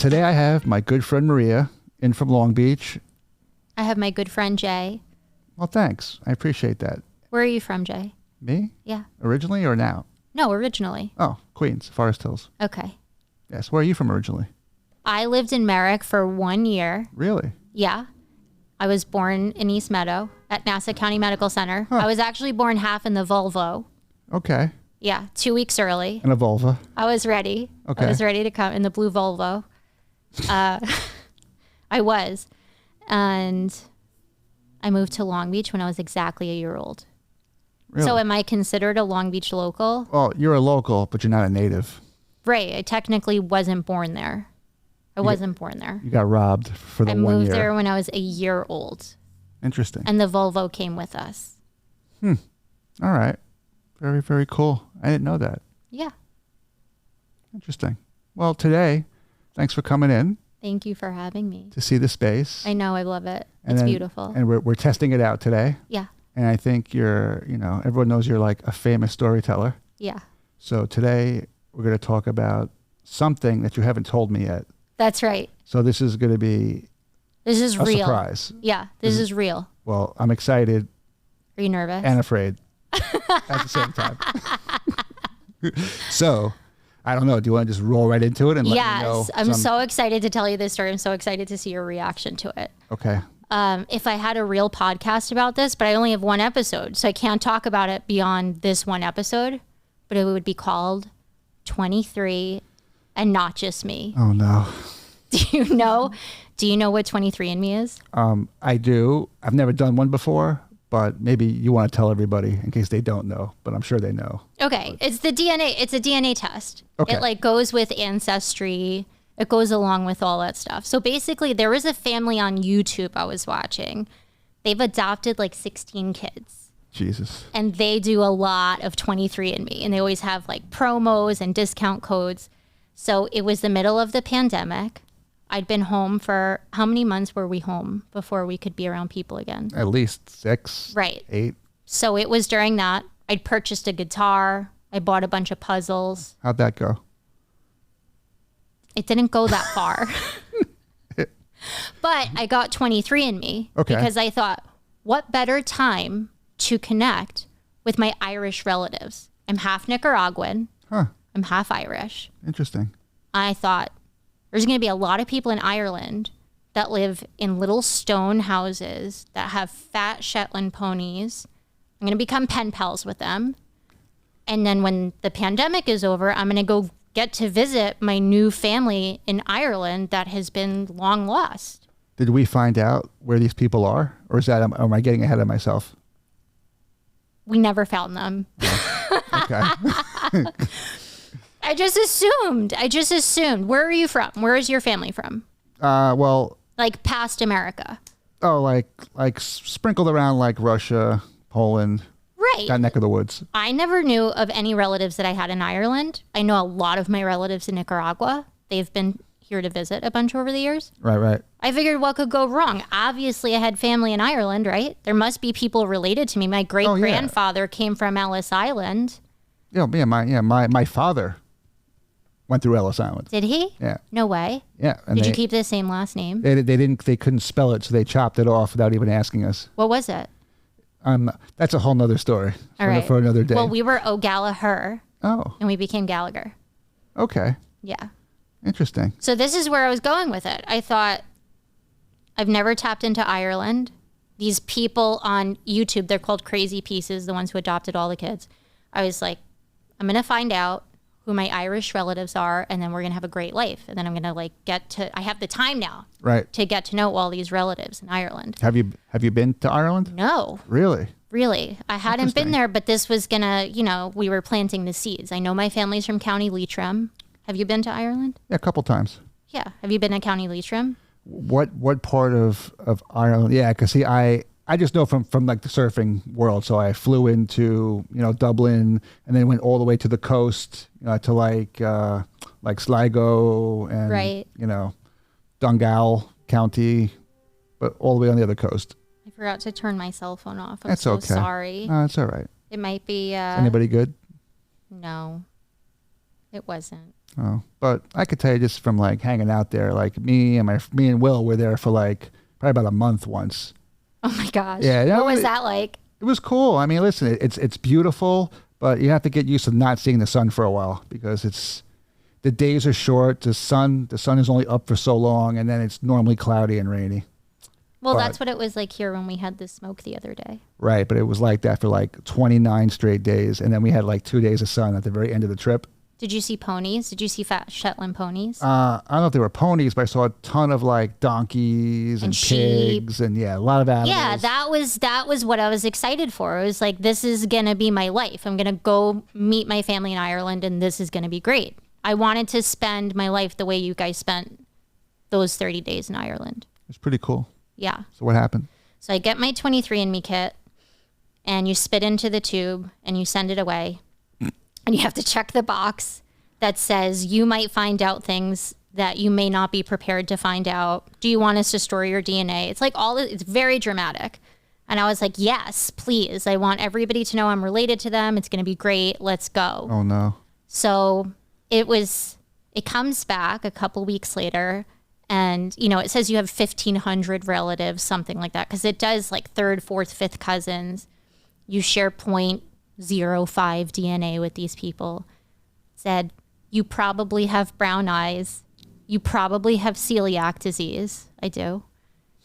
Today I have my good friend Maria in from Long Beach. I have my good friend Jay. Well, thanks. I appreciate that. Where are you from, Jay? Me? Yeah. Originally or now? No, originally. Oh, Queens, Forest Hills. Okay. Yes. Where are you from originally? I lived in Merrick for 1 year. Really? Yeah. I was born in East Meadow at Nassau County Medical Center. I was actually born half in the Volvo. Okay. Yeah, 2 weeks early. And a vulva. I was ready. Okay. I was ready to come in the blue Volvo. I was. And I moved to Long Beach when I was exactly a year old. Really? So am I considered a Long Beach local? Well, you're a local, but you're not a native. Right. I technically wasn't born there. I wasn't born there. You got robbed for the 1 year. I moved there when I was a year old. Interesting. And the Volvo came with us. All right. Very, very cool. I didn't know that. Yeah. Interesting. Well, today, thanks for coming in Thank you for having me. to see the space. I know. I love it. And It's then- beautiful. And we're testing it out today. Yeah. And I think everyone knows you're like a famous storyteller. Yeah. So today we're going to talk about something that you haven't told me yet. That's right. So this is going to be This is a real. surprise. Yeah. This is real. Well, I'm excited Are you nervous? and afraid at the same time. So, I don't know. Do you want to just roll right into it and let me know? Yes. I'm so excited to tell you this story. I'm so excited to see your reaction to it. Okay. If I had a real podcast about this, but I only have one episode, so I can't talk about it beyond this one episode, but it would be called 23 and Not Just Me. Oh no. Do you know what 23andMe is? I do. I've never done one before, but maybe you want to tell everybody in case they don't know, but I'm sure they know. Okay. It's the DNA. It's a DNA test. Okay. It like goes with ancestry. It goes along with all that stuff. So basically there was a family on YouTube I was watching. They've adopted like 16 kids. Jesus. And they do a lot of 23andMe. And they always have like promos and discount codes. So it was the middle of the pandemic. I'd been home for, how many months were we home before we could be around people again? At least 6. Right. 8. So it was during that. I'd purchased a guitar. I bought a bunch of puzzles. How'd that go? It didn't go that far. But I got 23andMe Okay. because I thought, what better time to connect with my Irish relatives? I'm half Nicaraguan. Huh. I'm half Irish. Interesting. I thought there's going to be a lot of people in Ireland that live in little stone houses that have fat Shetland ponies. I'm going to become pen pals with them. And then when the pandemic is over, I'm going to go get to visit my new family in Ireland that has been long lost. Did we find out where these people are? Or is that, am I getting ahead of myself? We never found them. Okay. I just assumed. Where are you from? Where is your family from? Well, Like past America. like sprinkled around like Russia, Poland, Right. that neck of the woods. I never knew of any relatives that I had in Ireland. I know a lot of my relatives in Nicaragua. They've been here to visit a bunch over the years. Right. I figured what could go wrong? Obviously, I had family in Ireland, right? There must be people related to me. My great-grandfather came from Ellis Island. My father went through Ellis Island. Did he? Yeah. No way. Yeah. And Did you keep the same last name? They couldn't spell it, so they chopped it off without even asking us. What was it? That's a whole nother story for another day. Well, we were Gallagher, Oh, and we became Gallagher. okay. Yeah. Interesting. So this is where I was going with it. I thought, I've never tapped into Ireland. These people on YouTube, they're called Crazy Pieces, the ones who adopted all the kids. I was like, I'm going to find out who my Irish relatives are, and then we're going to have a great life. And then I'm going to I have the time now Right. to get to know all these relatives in Ireland. Have you been to Ireland? No, Really? really. I hadn't been there, but this was going to, we were planting the seeds. I know my family's from County Leitrim. Have you been to Ireland? Yeah, a couple times. Yeah. Have you been to County Leitrim? What part of Ireland? Yeah, because see, I just know from like the surfing world. So I flew into Dublin and then went all the way to the coast to like Sligo and Right. Donegal County, but all the way on the other coast. I forgot to turn my cell phone off. I'm That's so okay. sorry. No, it's all right. It might be. Is anybody good? No. It wasn't. Oh, but I could tell you just from like hanging out there, like me and Will were there for like probably about a month once. Oh my gosh. Yeah. What was that like? It was cool. I mean, listen, it's beautiful, but you have to get used to not seeing the sun for a while because the days are short. The sun is only up for so long, and then it's normally cloudy and rainy. Well, that's what it was like here when we had the smoke the other day. Right, but it was like that for like 29 straight days, and then we had like 2 days of sun at the very end of the trip. Did you see ponies? Did you see fat Shetland ponies? I don't know if they were ponies, but I saw a ton of like donkeys and pigs sheep. and a lot of animals. Yeah, that was what I was excited for. It was like, this is going to be my life. I'm going to go meet my family in Ireland, and this is going to be great. I wanted to spend my life the way you guys spent those 30 days in Ireland. It's pretty cool. Yeah. So what happened? So I get my 23andMe kit, and you spit into the tube, and you send it away. And you have to check the box that says you might find out things that you may not be prepared to find out. Do you want us to store your DNA? It's like it's very dramatic. And I was like, yes, please. I want everybody to know I'm related to them. It's going to be great. Let's go. Oh, no. So it comes back a couple weeks later, and, it says you have 1,500 relatives, something like that. Because it does like third, fourth, fifth cousins. You share 0.05 DNA with these people. Said, you probably have brown eyes. You probably have celiac disease. I do.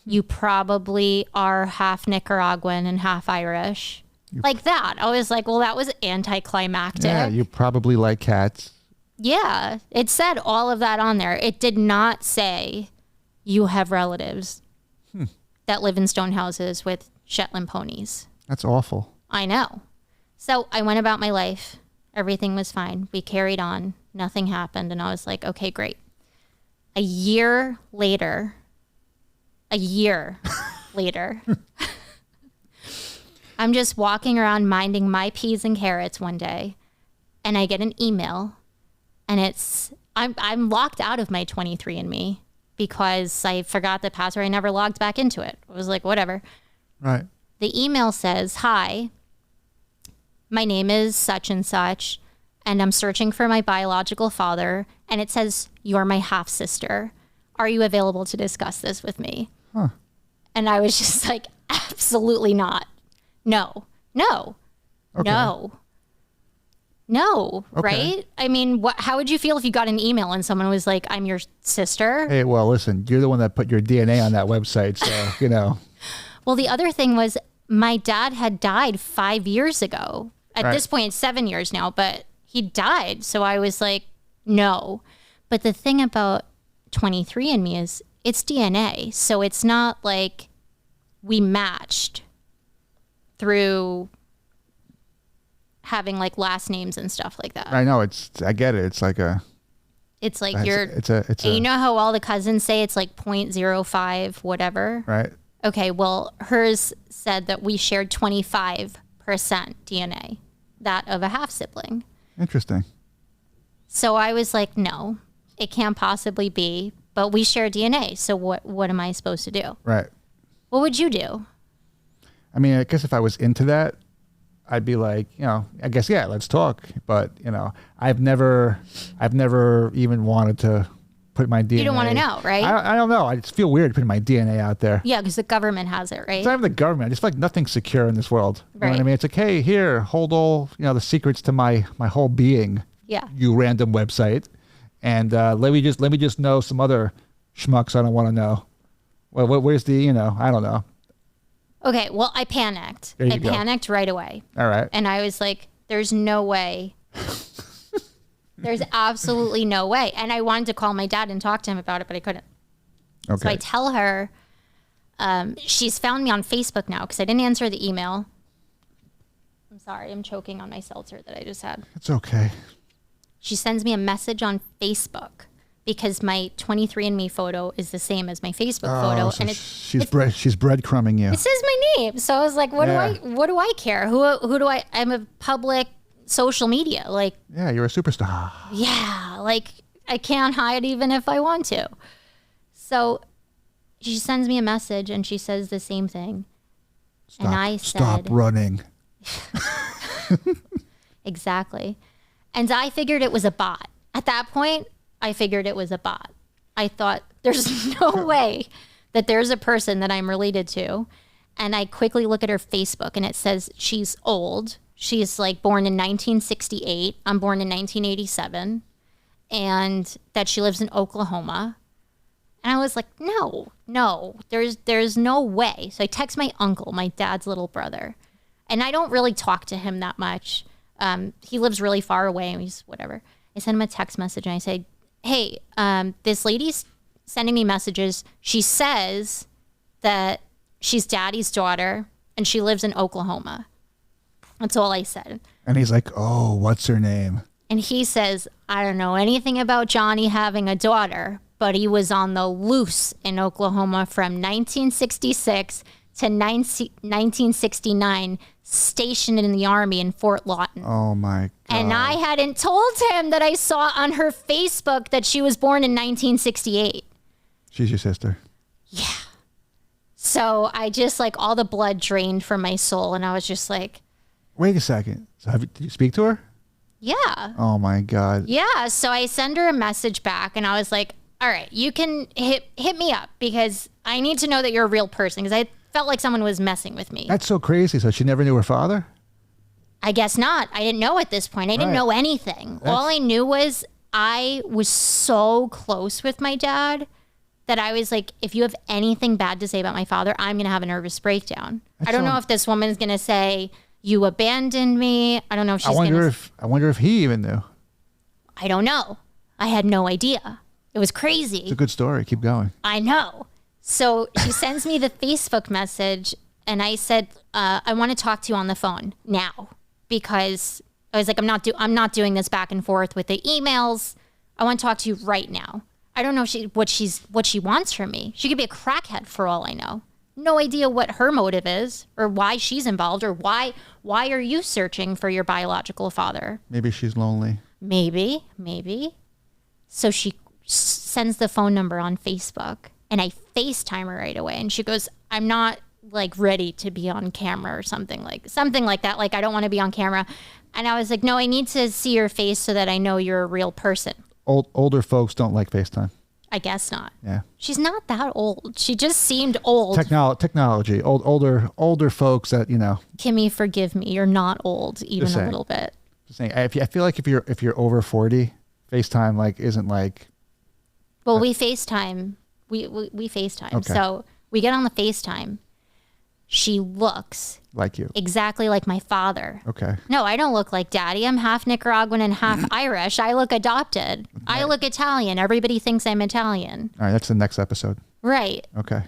You probably are half Nicaraguan and half Irish. Like that. I was like, well, that was anticlimactic. Yeah, you probably like cats. Yeah, it said all of that on there. It did not say you have relatives that live in stone houses with Shetland ponies. That's awful. I know. So I went about my life. Everything was fine. We carried on. Nothing happened. And I was like, okay, great. A year later, I'm just walking around minding my peas and carrots one day, and I get an email, and I'm locked out of my 23andMe because I forgot the password. I never logged back into it. I was like, whatever. Right. The email says, hi, my name is such and such, and I'm searching for my biological father, and it says, you're my half sister. Are you available to discuss this with me? Huh. And I was just like, absolutely not. No. Okay. No, Okay. right? I mean, how would you feel if you got an email and someone was like, I'm your sister? Hey, well, listen, you're the one that put your DNA on that website, so, Well, the other thing was my dad had died 5 years ago. At this point, it's 7 years now, but he died. So I was like, no. But the thing about 23andMe is it's DNA. So it's not like we matched through having like last names and stuff like that. I know I get it. It's like you know how all the cousins say it's like 0.05 whatever? Right. Okay, well, hers said that we shared 25% DNA, that of a half sibling. Interesting. So I was like, no, it can't possibly be, but we share DNA. So what am I supposed to do? Right. What would you do? I mean, I guess if I was into that, I'd be like, I guess, yeah, let's talk. But, I've never even wanted to put my DNA. You don't want to know, right? I don't know. I just feel weird putting my DNA out there. Yeah, because the government has it, right? It's not even the government. I just feel like nothing's secure in this world. You know what I Right. mean? It's like, hey, here, hold all, the secrets to my whole being. Yeah. You random website. And let me just know some other schmucks I don't want to know. Well, where's the, I don't know. Okay, well, I panicked. I panicked right away. All right. And I was like, there's no way. There's absolutely no way. And I wanted to call my dad and talk to him about it, but I couldn't. Okay. So I tell her, she's found me on Facebook now because I didn't answer the email. I'm sorry, I'm choking on my seltzer that I just had. It's okay. She sends me a message on Facebook because my 23andMe photo is the same as my Facebook photo, So and she's breadcrumbing you. it says my name. So I was like, what do I care? Who do I? I'm a public social media. Like, Yeah, you're a superstar. yeah, like I can't hide even if I want to. So she sends me a message and she says the same thing. And I said, stop running. Exactly. And I figured it was a bot. At that point, I figured it was a bot. I thought there's no way that there's a person that I'm related to. And I quickly look at her Facebook and it says she's old. She's like born in 1968. I'm born in 1987. And that she lives in Oklahoma. And I was like, no, there's no way. So I text my uncle, my dad's little brother. And I don't really talk to him that much. He lives really far away and he's whatever. I sent him a text message and I said, hey, this lady's sending me messages. She says that she's daddy's daughter and she lives in Oklahoma. That's all I said. And he's like, oh, what's her name? And he says, I don't know anything about Johnny having a daughter, but he was on the loose in Oklahoma from 1966 to 1969, stationed in the Army in Fort Lawton. Oh, my God. And I hadn't told him that I saw on her Facebook that she was born in 1968. She's your sister. Yeah. So I just like all the blood drained from my soul. And I was just like, wait a second. So did you speak to her? yeah. Oh, my God. Yeah. So I send her a message back and I was like, all right, you can hit me up because I need to know that you're a real person because I felt like someone was messing with me. That's so crazy. So she never knew her father? I guess not. I didn't know at this point. I didn't know anything. All I knew was I was so close with my dad that I was like, if you have anything bad to say about my father, I'm going to have a nervous breakdown. I don't know if this woman's going to say, you abandoned me. I don't know if she's going to... I wonder if he even knew. I don't know. I had no idea. It was crazy. It's a good story. Keep going. I know. So she sends me the Facebook message and I said, I want to talk to you on the phone now because I was like, I'm not doing this back and forth with the emails. I want to talk to you right now. I don't know what she wants from me. She could be a crackhead for all I know. No idea what her motive is or why she's involved or why are you searching for your biological father? Maybe she's lonely. Maybe. So she sends the phone number on Facebook and I FaceTime her right away. And she goes, I'm not like ready to be on camera or something like that. Like, I don't want to be on camera. And I was like, no, I need to see your face so that I know you're a real person. Older folks don't like FaceTime. I guess not. Yeah. She's not that old. She just seemed old. Technology. Older folks that, you know. Kimmy, forgive me. You're not old even a little bit. Just saying. I feel like if you're over 40, FaceTime like isn't like. Well, we FaceTime. We FaceTime. Okay. So we get on the FaceTime. She looks like you. Exactly like my father. Okay. No, I don't look like daddy. I'm half Nicaraguan and half Irish. I look adopted. Okay. I look Italian. Everybody thinks I'm Italian. All right, that's the next episode. Right. Okay.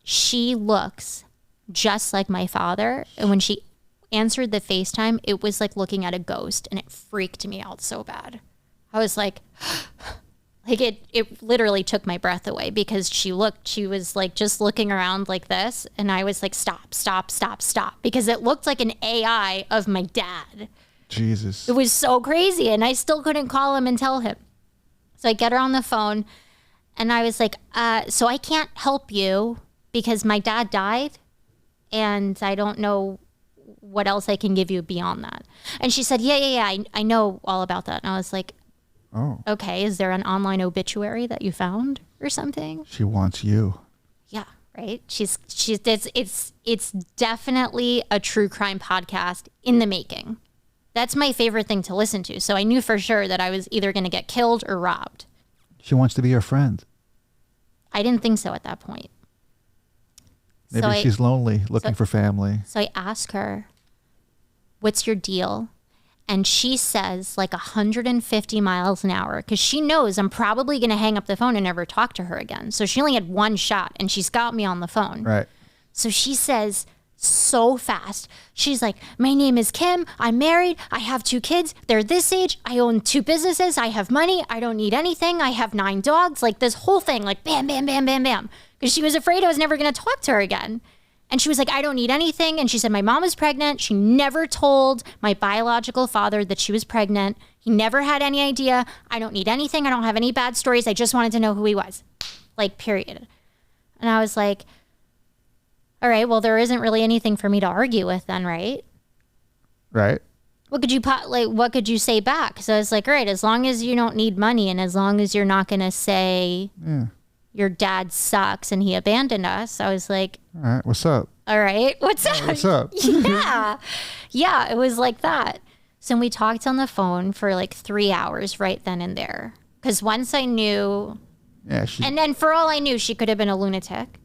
She looks just like my father. And when she answered the FaceTime, it was like looking at a ghost and it freaked me out so bad. I was like... Like it literally took my breath away because she was like just looking around like this. And I was like, stop. Because it looked like an AI of my dad. Jesus. It was so crazy. And I still couldn't call him and tell him. So I get her on the phone and I was like, so I can't help you because my dad died. And I don't know what else I can give you beyond that. And she said, yeah. I know all about that. And I was like, oh. Okay, is there an online obituary that you found or something? She wants you. Yeah, right. It's definitely a true crime podcast in the making. That's my favorite thing to listen to. So I knew for sure that I was either going to get killed or robbed. She wants to be your friend. I didn't think so at that point. Maybe she's lonely, looking for family. So I ask her, what's your deal? And she says like 150 miles an hour because she knows I'm probably going to hang up the phone and never talk to her again. So she only had one shot and she's got me on the phone. Right. So she says so fast. She's like, my name is Kim. I'm married. I have 2 kids. They're this age. I own 2 businesses. I have money. I don't need anything. I have 9 dogs. Like this whole thing, like bam, bam, bam, bam, bam. Because she was afraid I was never going to talk to her again. And she was like, I don't need anything. And she said, my mom is pregnant. She never told my biological father that she was pregnant. He never had any idea. I don't need anything. I don't have any bad stories. I just wanted to know who he was. Like, period. And I was like, all right, well, there isn't really anything for me to argue with then, right? Right. What could you say back? So I was like, all right, as long as you don't need money and as long as you're not going to say your dad sucks and he abandoned us. I was like, all right, what's up? All right, what's up? What's up? Yeah. Yeah, it was like that. So we talked on the phone for like 3 hours right then and there. Because once I knew, and then for all I knew, she could have been a lunatic.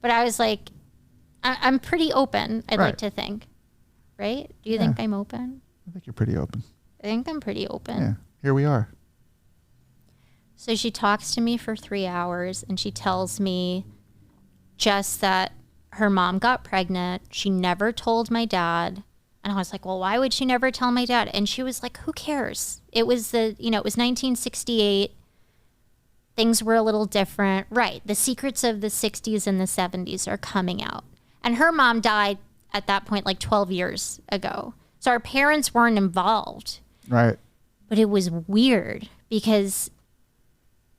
But I was like, I'm pretty open, I'd like to think. Right? Do you think I'm open? I think you're pretty open. I think I'm pretty open. Yeah, here we are. So she talks to me for 3 hours and she tells me just that her mom got pregnant. She never told my dad. And I was like, well, why would she never tell my dad? And she was like, who cares? It was it was 1968. Things were a little different. Right. The secrets of the 60s and the 70s are coming out. And her mom died at that point like 12 years ago. So our parents weren't involved. Right. But it was weird because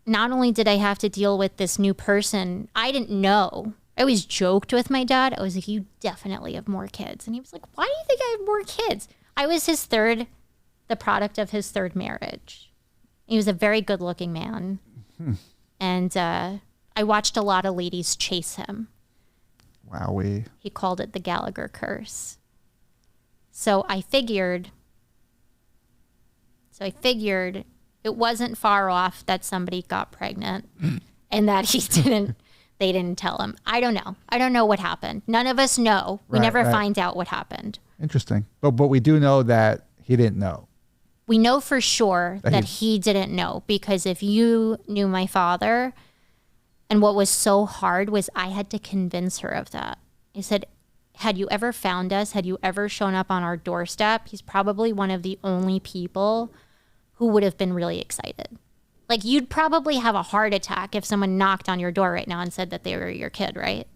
not only did I have to deal with this new person, I didn't know. I always joked with my dad. I was like, you definitely have more kids. And he was like, why do you think I have more kids? I was the product of his third marriage. He was a very good looking man. And I watched a lot of ladies chase him. Wowee. He called it the Gallagher curse. So I figured it wasn't far off that somebody got pregnant and that they didn't tell him. I don't know. I don't know what happened. None of us know. We never find out what happened. Interesting. But we do know that he didn't know. We know for sure that he didn't know, because if you knew my father, and what was so hard was I had to convince her of that. I said, had you ever found us? Had you ever shown up on our doorstep? He's probably one of the only people who would have been really excited. Like, you'd probably have a heart attack if someone knocked on your door right now and said that they were your kid, right?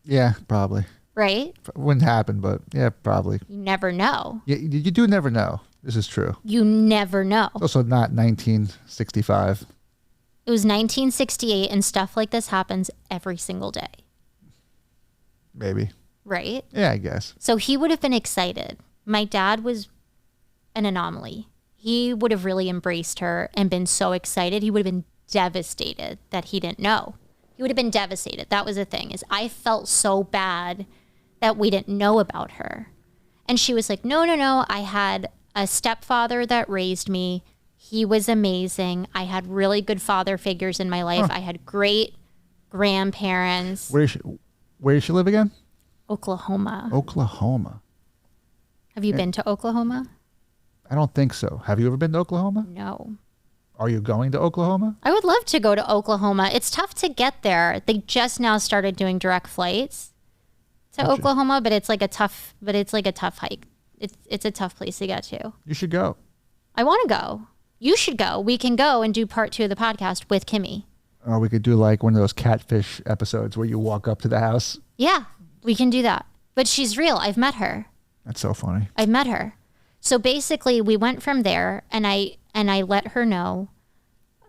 Yeah, probably. Right? Wouldn't happen, but yeah, probably. You never know. Yeah, you do never know. This is true. You never know. It's also not 1965. It was 1968, and stuff like this happens every single day. Maybe. Right? Yeah, I guess. So he would have been excited. My dad was an anomaly. He would have really embraced her and been so excited. He would have been devastated that he didn't know. He would have been devastated. That was the thing, is I felt so bad that we didn't know about her. And she was like, no. I had a stepfather that raised me. He was amazing. I had really good father figures in my life. I had great grandparents. Where does she live again? Oklahoma. Oklahoma. Have you been to Oklahoma? I don't think so. Have you ever been to Oklahoma? No. Are you going to Oklahoma? I would love to go to Oklahoma. It's tough to get there. They just now started doing direct flights to Oklahoma, but it's like a tough hike. It's a tough place to get to. You should go. I want to go. You should go. We can go and do part 2 of the podcast with Kimmy. Or we could do like one of those catfish episodes where you walk up to the house. Yeah, we can do that. But she's real. I've met her. That's so funny. I've met her. So basically, we went from there, and I let her know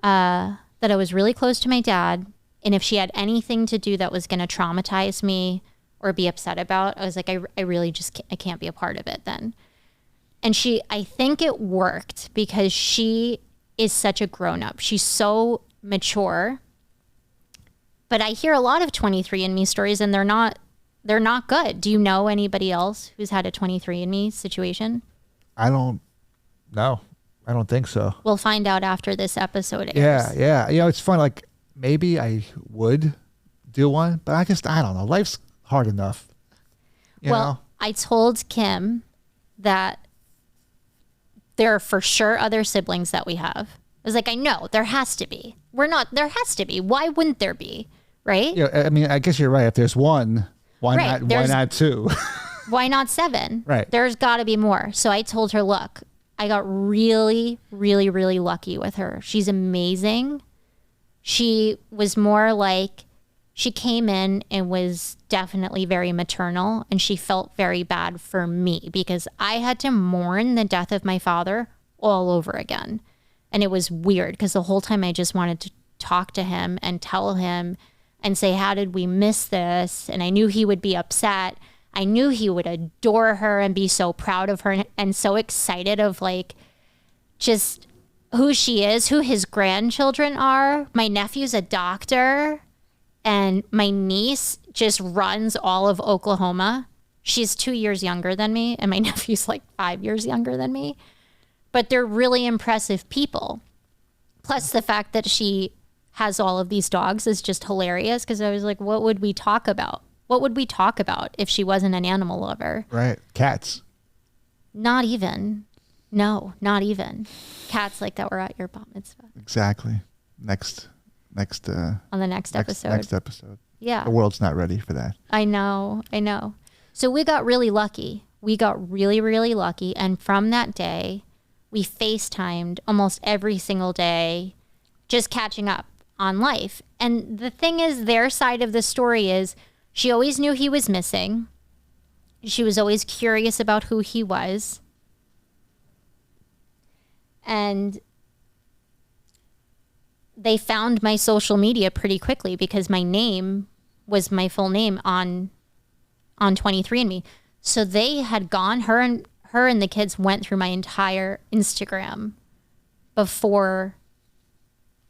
that I was really close to my dad, and if she had anything to do that was going to traumatize me or be upset about, I was like, I really just I can't be a part of it then. And I think it worked because she is such a grown-up. She's so mature. But I hear a lot of 23andMe stories, and they're not good. Do you know anybody else who's had a 23andMe situation? I don't know. I don't think so. We'll find out after this episode airs. Yeah. It's fun. Like, maybe I would do one, but I don't know. Life's hard enough. You know? I told Kim that there are for sure other siblings that we have. I was like, I know, there has to be. There has to be. Why wouldn't there be? Right? Yeah. I mean, I guess you're right. If there's one, why not 2? Why not 7? Right. There's got to be more. So I told her, look, I got really, really, really lucky with her. She's amazing. She was more like, she came in and was definitely very maternal, and she felt very bad for me because I had to mourn the death of my father all over again. And it was weird because the whole time I just wanted to talk to him and tell him and say, how did we miss this? And I knew he would be upset. I knew he would adore her and be so proud of her and so excited of like just who she is, who his grandchildren are. My nephew's a doctor and my niece just runs all of Oklahoma. She's 2 years younger than me and my nephew's like 5 years younger than me. But they're really impressive people. Plus the fact that she has all of these dogs is just hilarious because I was like, what would we talk about? What would we talk about if she wasn't an animal lover? Right. Cats. Not even. No, not even. Cats like that were at your bat mitzvah. Exactly. Next. On the next episode. Next episode. Yeah. The world's not ready for that. I know. So we got really lucky. We got really, really lucky. And from that day, we FaceTimed almost every single day, just catching up on life. And the thing is, their side of the story is she always knew he was missing. She was always curious about who he was. And they found my social media pretty quickly because my name was my full name on 23andMe. So they had gone, her and the kids went through my entire Instagram before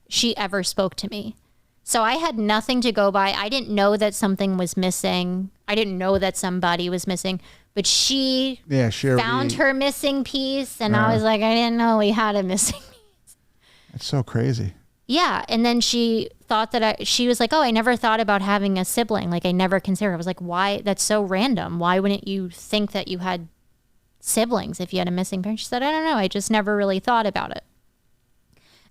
she ever spoke to me. So I had nothing to go by. I didn't know that something was missing. I didn't know that somebody was missing. But she found her missing piece. And I was like, I didn't know we had a missing piece. It's so crazy. Yeah. And then she thought that she was like, oh, I never thought about having a sibling. Like I never considered. I was like, why? That's so random. Why wouldn't you think that you had siblings if you had a missing parent? She said, I don't know. I just never really thought about it.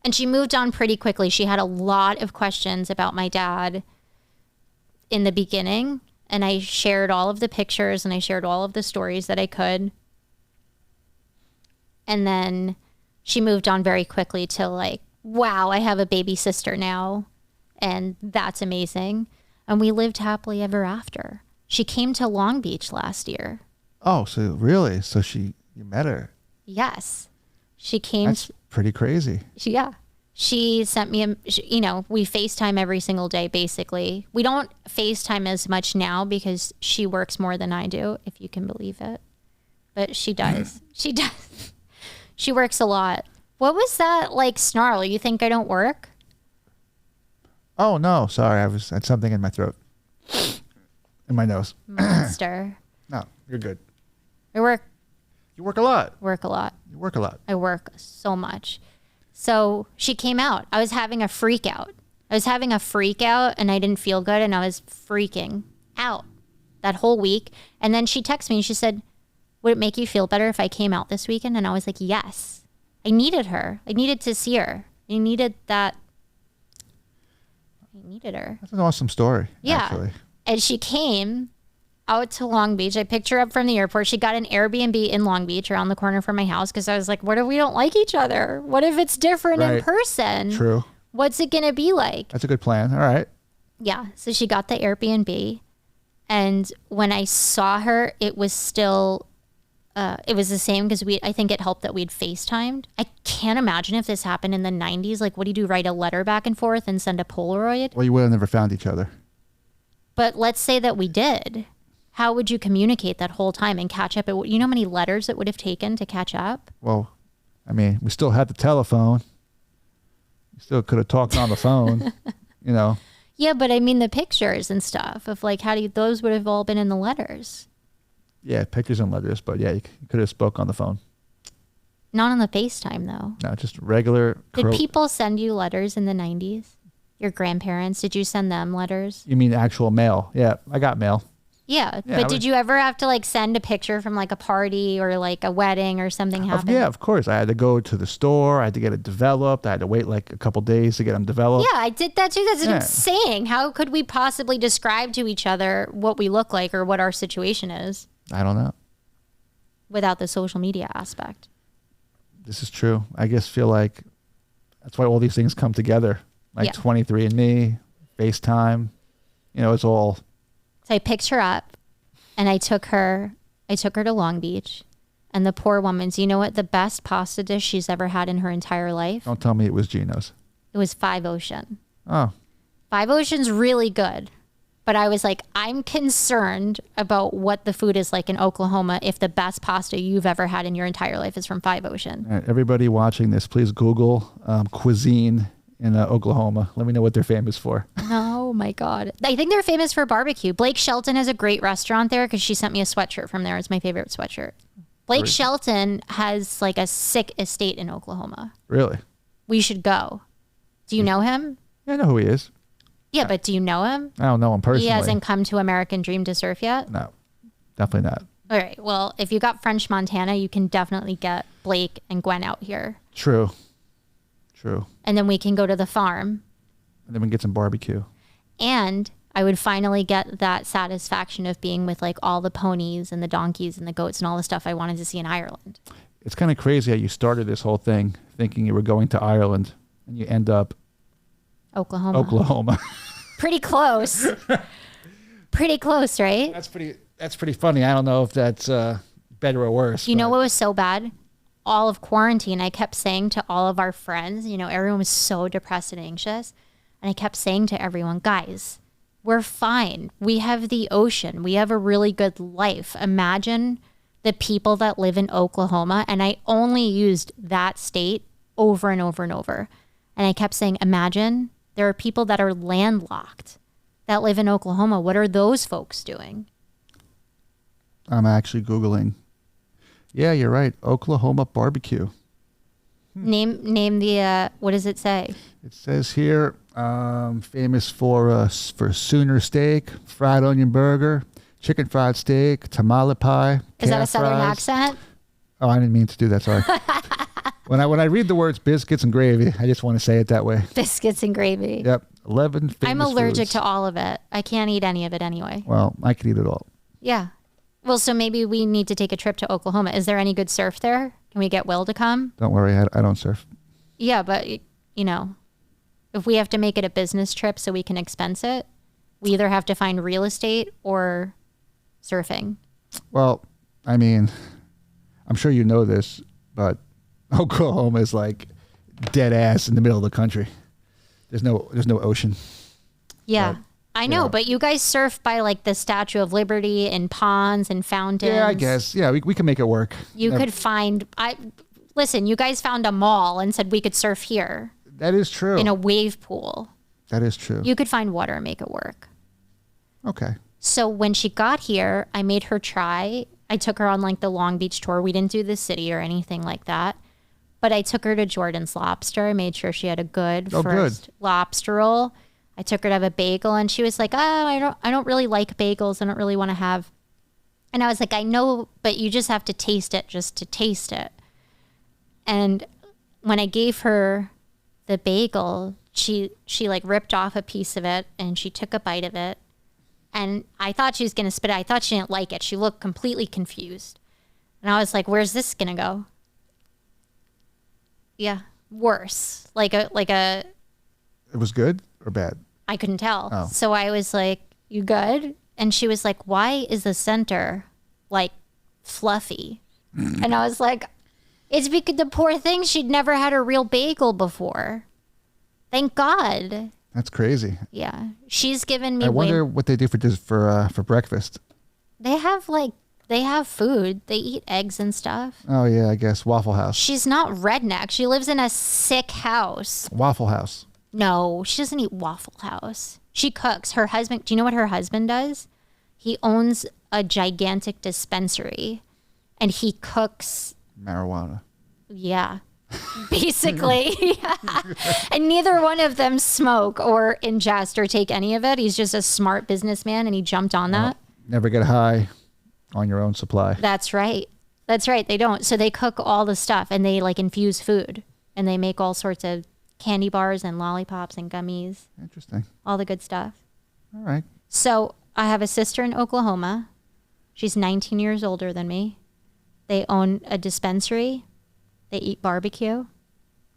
And she moved on pretty quickly. She had a lot of questions about my dad in the beginning. And I shared all of the pictures and I shared all of the stories that I could. And then she moved on very quickly to like, wow, I have a baby sister now. And that's amazing. And we lived happily ever after. She came to Long Beach last year. Oh, so really? So you met her? Yes. She came. That's pretty crazy. She sent me we FaceTime every single day, basically. We don't FaceTime as much now because she works more than I do, if you can believe it. But she does. She does. She works a lot. What was that like snarl? You think I don't work? Oh, no. Sorry. I had something in my throat. In my nose. Monster. No, you're good. I work. You work a lot. You work a lot. I work so much. So she came out. I was having a freak out and I didn't feel good and I was freaking out that whole week. And then she texted me and she said, would it make you feel better if I came out this weekend? And I was like, yes. I needed her. I needed to see her. I needed her. That's an awesome story. Yeah. Actually. And she came out to Long Beach. I picked her up from the airport. She got an Airbnb in Long Beach around the corner from my house because I was like, what if we don't like each other? What if it's different in person? True. What's it going to be like? That's a good plan. All right. Yeah. So she got the Airbnb. And when I saw her, it was still, it was the same because I think it helped that we'd FaceTimed. I can't imagine if this happened in the 90s. Like, what do you do? Write a letter back and forth and send a Polaroid? Well, you would have never found each other. But let's say that we did. How would you communicate that whole time and catch up? You know how many letters it would have taken to catch up? Well, I mean, we still had the telephone. We still could have talked on the phone, Yeah, but I mean the pictures and stuff of like those would have all been in the letters. Yeah, pictures and letters, but yeah, you could have spoke on the phone. Not on the FaceTime though. No, just regular. Did people send you letters in the 90s? Your grandparents, did you send them letters? You mean actual mail? Yeah, I got mail. Yeah, but did you ever have to like send a picture from like a party or like a wedding or something happen? Yeah, of course. I had to go to the store. I had to get it developed. I had to wait like a couple days to get them developed. Yeah, I did that too. That's what I'm saying. How could we possibly describe to each other what we look like or what our situation is? I don't know. Without the social media aspect. This is true. I just feel like that's why all these things come together. Like 23andMe, FaceTime, it's all. So I picked her up and I took her to Long Beach. And the poor woman, do you know what the best pasta dish she's ever had in her entire life? Don't tell me it was Gino's. It was Five Ocean. Oh. Five Ocean's really good. But I was like, I'm concerned about what the food is like in Oklahoma if the best pasta you've ever had in your entire life is from Five Ocean. All right, everybody watching this, please Google cuisine in Oklahoma. Let me know what they're famous for. Oh my God. I think they're famous for barbecue. Blake Shelton has a great restaurant there because she sent me a sweatshirt from there. It's my favorite sweatshirt. Blake Shelton has like a sick estate in Oklahoma. Really? We should go. Do you know him? Yeah, I know who he is. Yeah, but do you know him? I don't know him personally. He hasn't come to American Dream to surf yet? No, definitely not. All right. Well, if you got French Montana, you can definitely get Blake and Gwen out here. True. And then we can go to the farm. And then we can get some barbecue. And I would finally get that satisfaction of being with like all the ponies and the donkeys and the goats and all the stuff I wanted to see in Ireland. It's kind of crazy how you started this whole thing thinking you were going to Ireland and you end up Oklahoma. Pretty close. Pretty close, right? That's pretty funny. I don't know if that's better or worse. You know what was so bad? All of quarantine, I kept saying to all of our friends, everyone was so depressed and anxious. And I kept saying to everyone, guys, we're fine. We have the ocean. We have a really good life. Imagine the people that live in Oklahoma. And I only used that state over and over and over. And I kept saying, imagine there are people that are landlocked that live in Oklahoma. What are those folks doing? I'm actually Googling. Yeah, you're right. Oklahoma barbecue. Name the, what does it say? It says here, famous for Sooner steak, fried onion burger, chicken fried steak, tamale pie. Is that a Southern fries. accent? Oh, I didn't mean to do that. Sorry. When I read the words biscuits and gravy, I just want to say it that way. Biscuits and gravy. Yep. 11 famous I'm allergic foods. to all of it. I can't eat any of it anyway. Well, I could eat it all. Yeah. Well, so maybe we need to take a trip to Oklahoma. Is there any good surf there? Can we get Will to come? Don't worry, I don't surf. Yeah, but, if we have to make it a business trip so we can expense it, we either have to find real estate or surfing. Well, I mean, I'm sure you know this, but Oklahoma is like dead ass in the middle of the country. There's no ocean. Yeah. But, I know, but you guys surf by like the Statue of Liberty and ponds and fountains. Yeah, I guess. Yeah, we can make it work. You could find, listen, you guys found a mall and said we could surf here. That is true. In a wave pool. That is true. You could find water and make it work. Okay. So when she got here, I made her try. I took her on like the Long Beach tour. We didn't do the city or anything like that. But I took her to Jordan's Lobster. I made sure she had a good first lobster roll. I took her to have a bagel and she was like, oh, I don't really like bagels. I don't really want to have. And I was like, I know, but you just have to taste it just to taste it. And when I gave her the bagel, she like ripped off a piece of it and she took a bite of it. And I thought she was going to spit it. I thought she didn't like it. She looked completely confused. And I was like, where's this going to go? Yeah, worse. Like a. It was good or bad? I couldn't tell. Oh. So I was like, you good? And she was like, why is the center like fluffy? And I was like, it's because the poor thing, she'd never had a real bagel before. Thank God. That's crazy. Yeah. She's given me I wonder what they do for breakfast. They have food. They eat eggs and stuff. Oh, yeah, I guess. Waffle House. She's not redneck. She lives in a sick house. Waffle House. No, she doesn't eat Waffle House. She cooks. Her husband, do you know what her husband does? He owns a gigantic dispensary and he cooks Marijuana. Yeah. Basically. Yeah. And neither one of them smoke or ingest or take any of it. He's just a smart businessman and he jumped on that. Never get high on your own supply. That's right. That's right. They don't. So they cook all the stuff and they like infuse food and they make all sorts of candy bars and lollipops and gummies. Interesting. All the good stuff. All right. So I have a sister in Oklahoma. She's 19 years older than me. They own a dispensary. They eat barbecue.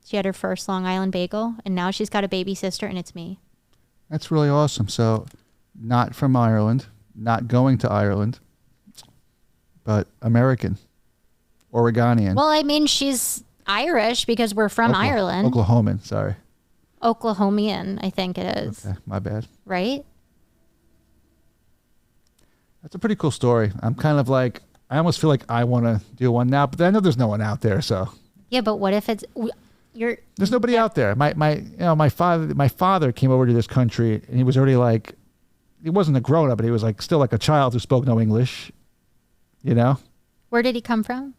She had her first Long Island bagel, and now she's got a baby sister, and it's me. That's really awesome. So, not from Ireland, not going to Ireland, but American, Oregonian. Well, I mean, she's Irish because we're from Ireland. Oklahoman, sorry. Oklahomian, I think it is. Okay, my bad. Right? That's a pretty cool story. I'm kind of like, I almost feel like I want to do one now, but I know there's no one out there. So Yeah, but what if it's there's nobody out there. My father came over to this country and he was already like, he wasn't a grown up, but he was like still like a child who spoke no English. You know? Where did he come from?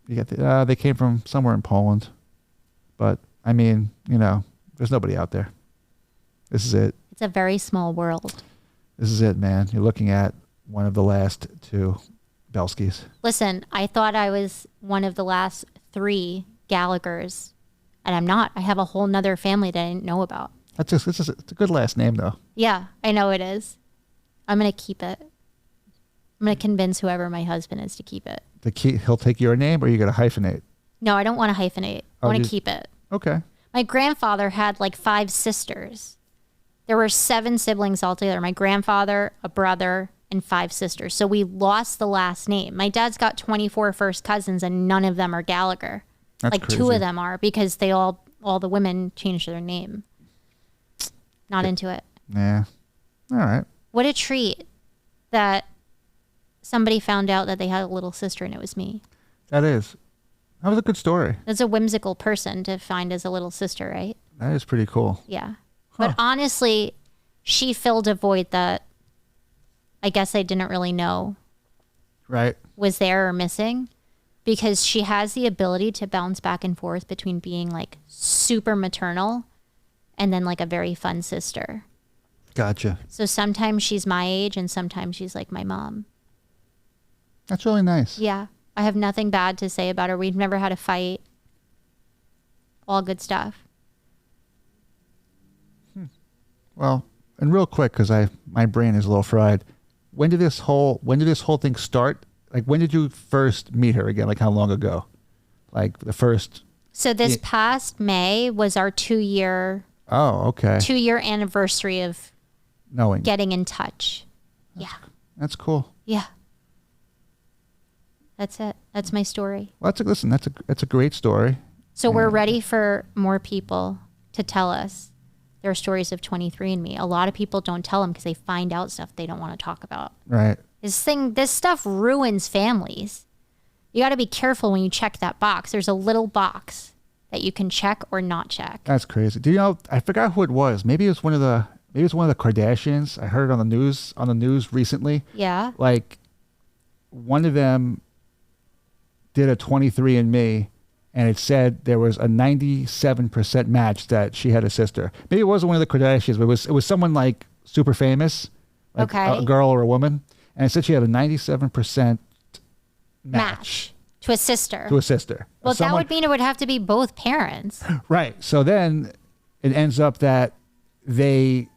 They came from somewhere in Poland, but I mean, there's nobody out there. This is it. It's a very small world. This is it, man. You're looking at one of the last two Belskys. Listen, I thought I was one of the last 3 Gallaghers, and I'm not. I have a whole nother family that I didn't know about. It's a good last name, though. Yeah, I know it is. I'm going to keep it. I'm going to convince whoever my husband is to keep it. He'll take your name, or you got to hyphenate? No, I don't want to hyphenate. I want to keep it. Okay. My grandfather had like 5 sisters. There were 7 siblings altogether. My grandfather, a brother, and 5 sisters. So we lost the last name. My dad's got 24 first cousins, and none of them are Gallagher. That's like crazy. 2 of them are, because they all the women changed their name. Not into it. Yeah. All right. What a treat that somebody found out that they had a little sister and it was me. That was a good story. That's a whimsical person to find as a little sister, right? That is pretty cool. Yeah. But honestly, she filled a void that I guess I didn't really know Right. was there or missing, because she has the ability to bounce back and forth between being like super maternal and then like a very fun sister. Gotcha. So sometimes she's my age and sometimes she's like my mom. That's really nice. Yeah. I have nothing bad to say about her. We've never had a fight. All good stuff. Well, and real quick, because my brain is a little fried. When did this whole thing start? Like, when did you first meet her again? Like, how long ago? Like the first. So this past May was our 2-year. Oh, okay. 2-year anniversary of knowing, getting in touch. That's cool. Yeah. That's it. That's my story. Well, that's a great story. So we're ready for more people to tell us their stories of 23andMe. A lot of people don't tell them because they find out stuff they don't want to talk about. Right. This stuff ruins families. You got to be careful when you check that box. There's a little box that you can check or not check. That's crazy. Do you know? I forgot who it was. Maybe it was one of the Kardashians. I heard it on the news recently. Yeah. Like, one of them did a 23andMe, and it said there was a 97% match that she had a sister. Maybe it wasn't one of the Kardashians, but it was someone like super famous, like a girl or a woman, and it said she had a 97% match to a sister. Well, that would mean it would have to be both parents. Right. So then it ends up that they,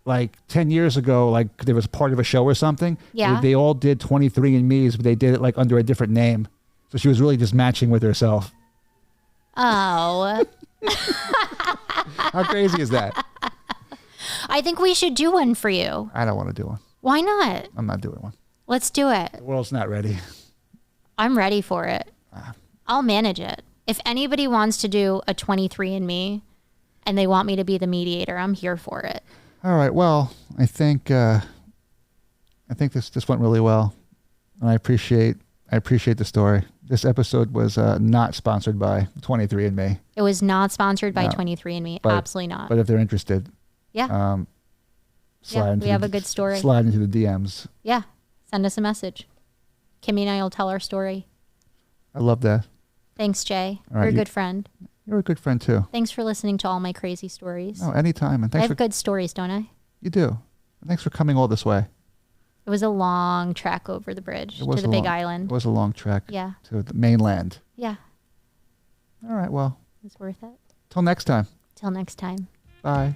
like 10 years ago, like there was part of a show or something. Yeah. They all did 23andMe's, but they did it like under a different name. So she was really just matching with herself. Oh. How crazy is that? I think we should do one for you. I don't want to do one. Why not? I'm not doing one. Let's do it. The world's not ready. I'm ready for it. I'll manage it. If anybody wants to do a 23andMe and they want me to be the mediator, I'm here for it. All right. Well, I think this went really well, and I appreciate the story. This episode was not sponsored by 23andMe. It was not sponsored by 23andMe. Absolutely not. But if they're interested, we have a good story. Slide into the DMs. Yeah. Send us a message. Kimmy and I will tell our story. I love that. Thanks, Jay. All right, You're a good friend. You're a good friend too. Thanks for listening to all my crazy stories. No, anytime. And I have good stories, don't I? You do. Thanks for coming all this way. It was a long trek over the bridge to the big island. It was a long trek. Yeah. To the mainland. Yeah. All right. Well. It was worth it. Till next time. Till next time. Bye.